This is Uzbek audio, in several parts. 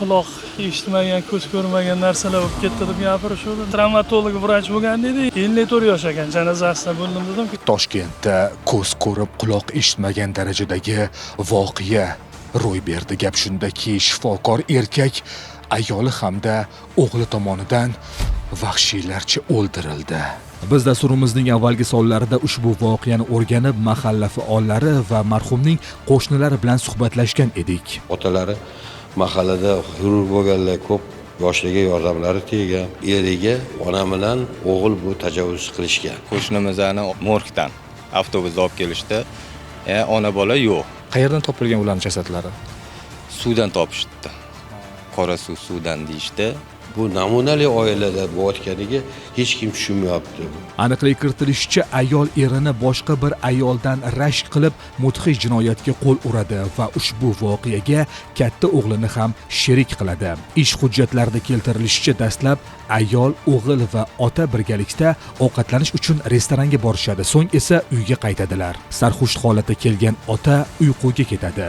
quloq eshitmagan, ko'z ko'rmagan narsalar bo'lib ketdi deb gapirishdi. Travmatolog vrach bo'lgan dedi. 54 yosh ekan, janozasida bo'ldim dedim. Toshkentda ko'z ko'rib, quloq eshitmagan darajadagi voqea ro'y berdi. Gap shundaki, shifokor erkak ayoli hamda o'g'li tomonidan vahshiylarcha o'ldirildi. Biz dasturimizning avvalgi sonlarida ushbu voqeani o'rganib, mahalla faollari va marhumning qo'shnilari bilan suhbatlashgan edik. Otalari mahallada xirurg bo'lganlar ko'p, yoshlarga yordamlari tegan. Eriga ona bilan o'g'il bu tajovuz qilishgan. Qo'shnimizni morgdan avtobusda olib kelishdi. Ona bola yo'q. Qayerdan topilgan ularning jasadlari? Suvdan topishdi. Qora suvdan deyishdi. Bu namunali oilada bo'layotganiga hech kim tushunmayapti. Aniqlik kiritilishicha, ayol erini boshqa bir ayoldan rashk qilib, mudhish jinoyatga qo'l uradi va ushbu voqeaga katta o'g'lini ham sherik qiladi. Ish hujjatlarida keltirilishicha, dastlab ayol, o'g'il va ota birgalikda ovqatlanish uchun restoranga borishadi, so'ng esa uyga qaytadilar. Sarxush holatda kelgan ota uyquga ketadi.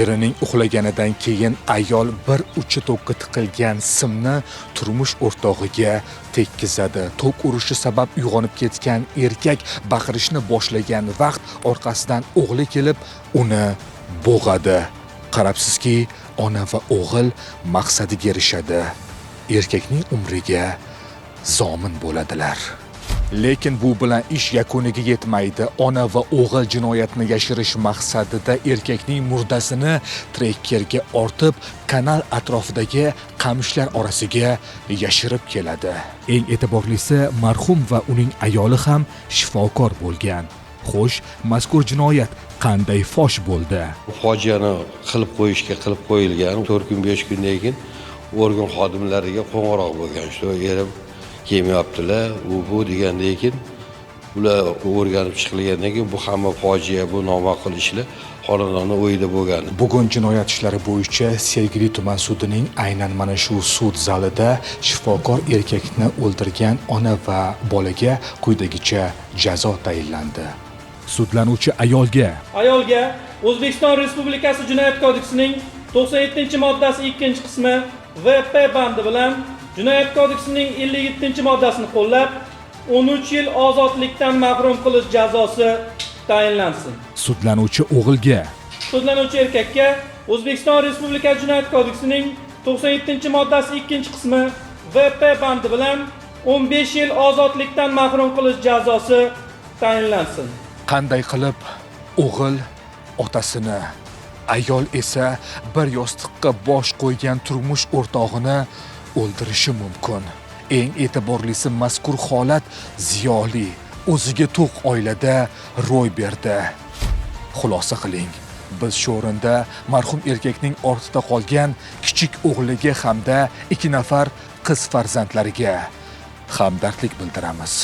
Erining uxlaganidan keyin ayol bir uchi to'qqa tiqilgan simni turmush o'rtog'iga tekkizadi. Tok urishi sabab uyg'onib ketgan erkak baqirishni boshlagan vaqt orqasidan o'g'li kelib uni bo'g'adi. Qarabsizki, ona va o'g'il maqsadiga erishadi. Erkakning umriga zomin bo'ladilar. Lekin bu bilan ish yakuniga yetmaydi. Ona va o'g'il jinoyatni yashirish maqsadida erkakning murdasini trekkerga ortib, kanal atrofidagi qamishlar orasiga yashirib keladi. Eng e'tiborlisi, marhum va uning ayoli ham shifokor bo'lgan. Xo'sh, mazkur jinoyat qanday fosh bo'ldi? Fojiani qilib qo'yilgan 4 kun 5 kundan keyin organ xodimlariga qo'ng'iroq bo'lgan. Shu erim kelmayaptilar, bu degandan keyin ular o'rganib chiqilgandan keyin bu hamma fojia, bu noma'qul ishlar xonadonni o'yida bo'lgan. Bugun jinoyat ishlari bo'yicha Sergeli tuman sudining aynan mana shu sud zalida shifokor erkakni o'ldirgan ona va bolaga quyidagicha jazo tayinlandi. Sudlanuvchi ayolga O'zbekiston Respublikasi Jinoyat kodeksining 97-moddasi 2-qismi VP bandi bilan Jinoyat kodeksining 57-moddasini qo'llab 13 yil ozodlikdan mahrum qilish jazosi tayinlansin. Sudlanuvchi o'g'ilga Sudlanuvchi erkakka O'zbekiston Respublikasi Jinoyat kodeksining 97-moddasi 2-qismi VP bandi bilan 15 yil ozodlikdan mahrum qilish jazosi tayinlansin. Qanday qilib o'g'il otasini, ayol esa bir yostiqqa bosh qo'ygan turmush o'rtog'ini o'ldirishi mumkin? Eng e'tiborlisi, mazkur holat ziyoli, o'ziga to'q oilada ro'y berdi. Xulosa qiling. Biz shu o'rinda marhum erkakning ortida qolgan kichik o'g'liga hamda 2 nafar qiz farzandlariga hamdardlik bildiramiz.